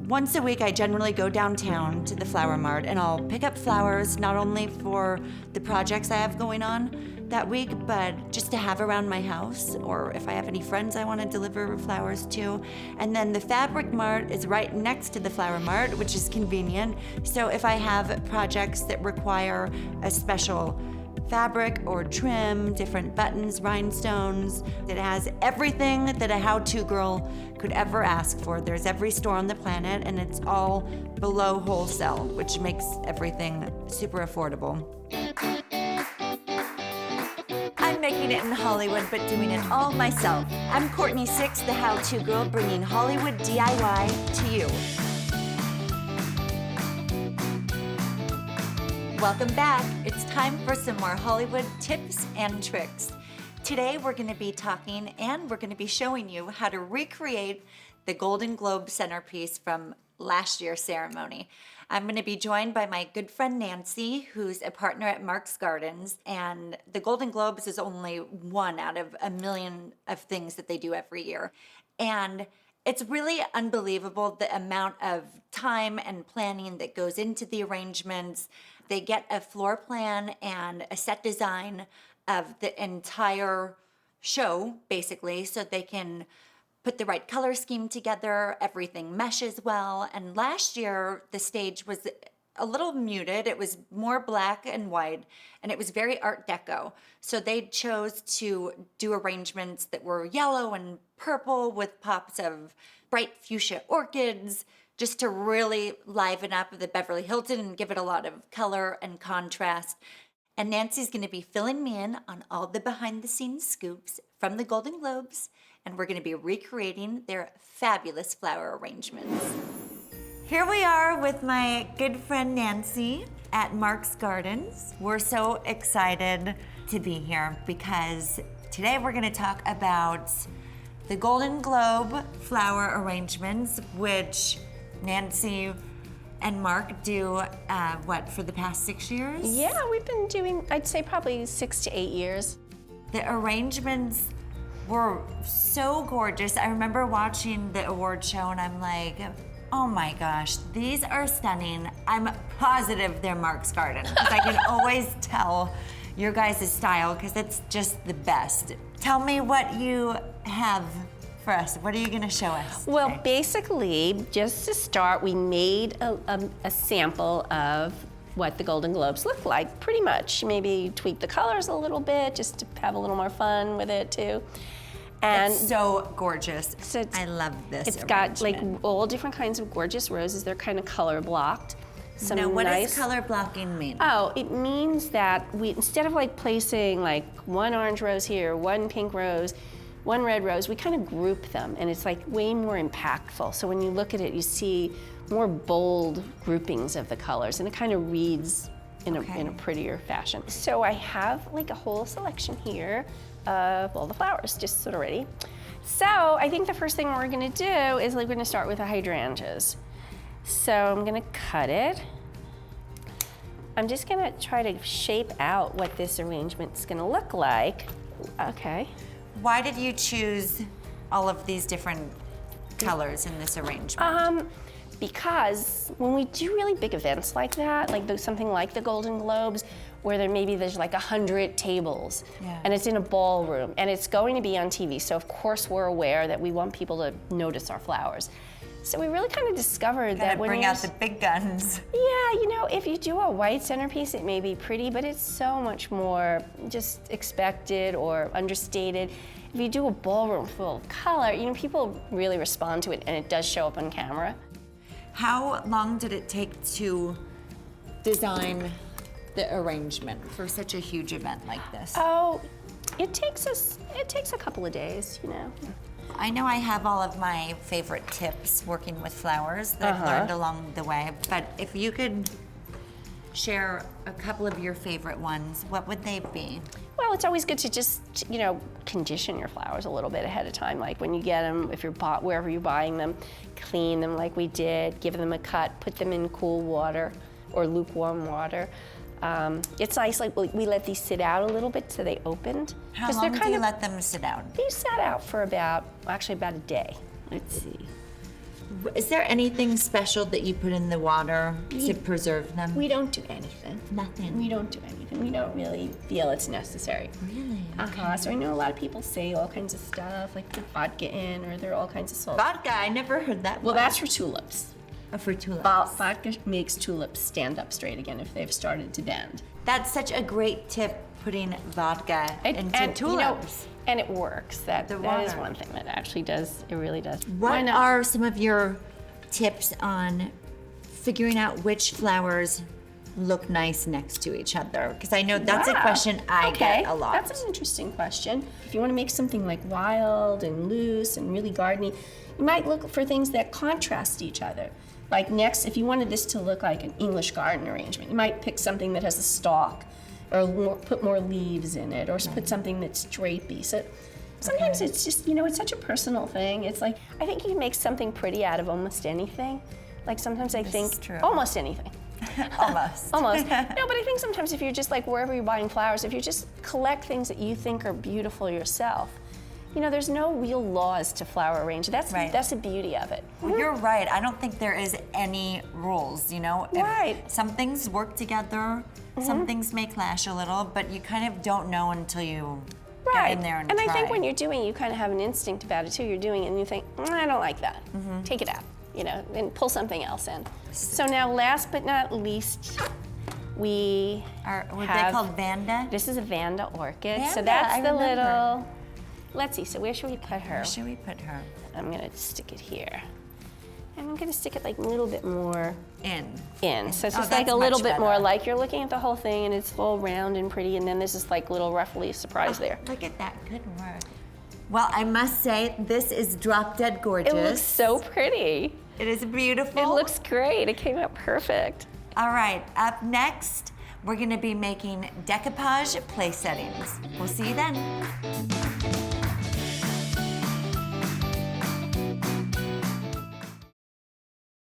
Once a week, I generally go downtown to the flower mart and I'll pick up flowers, not only for the projects I have going on that week, but just to have around my house, or if I have any friends I want to deliver flowers to. And then the fabric mart is right next to the flower mart, which is convenient. So if I have projects that require a special fabric or trim, different buttons, rhinestones. It has everything that a how-to girl could ever ask for. There's every store on the planet, and it's all below wholesale, which makes everything super affordable. I'm making it in Hollywood, but doing it all myself. I'm Courtney Six, the how-to girl, bringing Hollywood DIY to you. Welcome back. It's time for some more Hollywood tips and tricks. Today we're going to be talking and we're going to be showing you how to recreate the Golden Globe centerpiece from last year's ceremony. I'm going to be joined by my good friend Nancy, who's a partner at Mark's Gardens, and the Golden Globes is only one out of a million of things that they do every year. And it's really unbelievable the amount of time and planning that goes into the arrangements. They get a floor plan and a set design of the entire show, basically, so they can put the right color scheme together, everything meshes well. And last year, the stage was a little muted. It was more black and white, and it was very Art Deco. So they chose to do arrangements that were yellow and purple with pops of bright fuchsia orchids, just to really liven up the Beverly Hilton and give it a lot of color and contrast. And Nancy's going to be filling me in on all the behind-the-scenes scoops from the Golden Globes, and we're going to be recreating their fabulous flower arrangements. Here we are with my good friend Nancy at Mark's Gardens. We're so excited to be here because today we're going to talk about the Golden Globe flower arrangements, which Nancy and Mark do, for the past 6 years? Yeah, we've been doing, I'd say probably 6 to 8 years. The arrangements were so gorgeous. I remember watching the award show and I'm like, oh my gosh, these are stunning. I'm positive they're Mark's Garden because I can always tell your guys' style because it's just the best. Tell me what you have for us. What are you gonna show us today? Well, basically, just to start, we made a sample of what the Golden Globes look like, pretty much. Maybe tweak the colors a little bit, just to have a little more fun with it too. And it's so gorgeous. So I love this. It's got like all different kinds of gorgeous roses. They're kind of color blocked. Now, what does color blocking mean? Oh, it means that we, instead of like placing like one orange rose here, one pink rose, one red rose, we kind of group them, and it's like way more impactful. So when you look at it, you see more bold groupings of the colors, and it kind of reads in a prettier fashion. So I have like a whole selection here of all the flowers, just sort of ready. So I think the first thing we're gonna do is like we're gonna start with the hydrangeas. So I'm gonna cut it. I'm just gonna try to shape out what this arrangement's gonna look like. Okay. Why did you choose all of these different colors in this arrangement? Because when we do really big events like that, like something like the Golden Globes, where there's like 100 tables, and it's in a ballroom, and it's going to be on TV, so of course we're aware that we want people to notice our flowers. So we really kind of discovered that when bring out the big guns. Yeah, you know, if you do a white centerpiece, it may be pretty, but it's so much more just expected or understated. If you do a ballroom full of color, you know, people really respond to it, and it does show up on camera. How long did it take to design the arrangement for such a huge event like this? Oh, it takes a couple of days, you know. I know I have all of my favorite tips working with flowers that I've learned along the way, but if you could share a couple of your favorite ones, what would they be? Well, it's always good to just, you know, condition your flowers a little bit ahead of time. Like when you get them, if you're wherever you're buying them, clean them like we did, give them a cut, put them in cool water or lukewarm water. It's nice, like we let these sit out a little bit so they opened. How long do you let them sit out? These sat out for about a day. Let's see. Is there anything special that you put in the water to preserve them? We don't do anything. Nothing. We don't do anything. We don't really feel it's necessary. Really? So I know a lot of people say all kinds of stuff, like put vodka in, or there are all kinds of salt. Vodka, I never heard that. Well, that's for tulips. Oh, for tulips. Vodka makes tulips stand up straight again if they've started to bend. That's such a great tip, putting vodka into tulips. And it works. That is water. one thing that actually does, it really does. What are some of your tips on figuring out which flowers look nice next to each other? Because I know that's a question I get a lot. That's an interesting question. If you want to make something like wild and loose and really gardeny, you might look for things that contrast each other. Like next, if you wanted this to look like an English garden arrangement, you might pick something that has a stalk, or put more leaves in it, or put something that's drapey. So sometimes it's just, it's such a personal thing. It's like, I think you can make something pretty out of almost anything. Like sometimes I think almost anything. Almost. Almost. No, but I think sometimes if you're just like wherever you're buying flowers, if you just collect things that you think are beautiful yourself, there's no real laws to flower arrange. That's the beauty of it. Well, you're right. I don't think there is any rules, Right. If some things work together, some things may clash a little, but you kind of don't know until you get in there and try. I think when you're doing, you kind of have an instinct about it too. You're doing it and you think, I don't like that. Take it out, and pull something else in. So now, last but not least, were they called Vanda? This is a Vanda orchid. Vanda, so that's I the remember. little. Let's see. So where should we put her? Where should we put her? I'm gonna stick it here. And I'm gonna stick it like a little bit more in. So it's just like a little bit more like you're looking at the whole thing and it's all round and pretty, and then there's this like little rough leaf surprise there. Look at that, good work. Well, I must say, this is drop dead gorgeous. It looks so pretty. It is beautiful. It looks great. It came out perfect. All right, up next, we're gonna be making decoupage place settings. We'll see you then.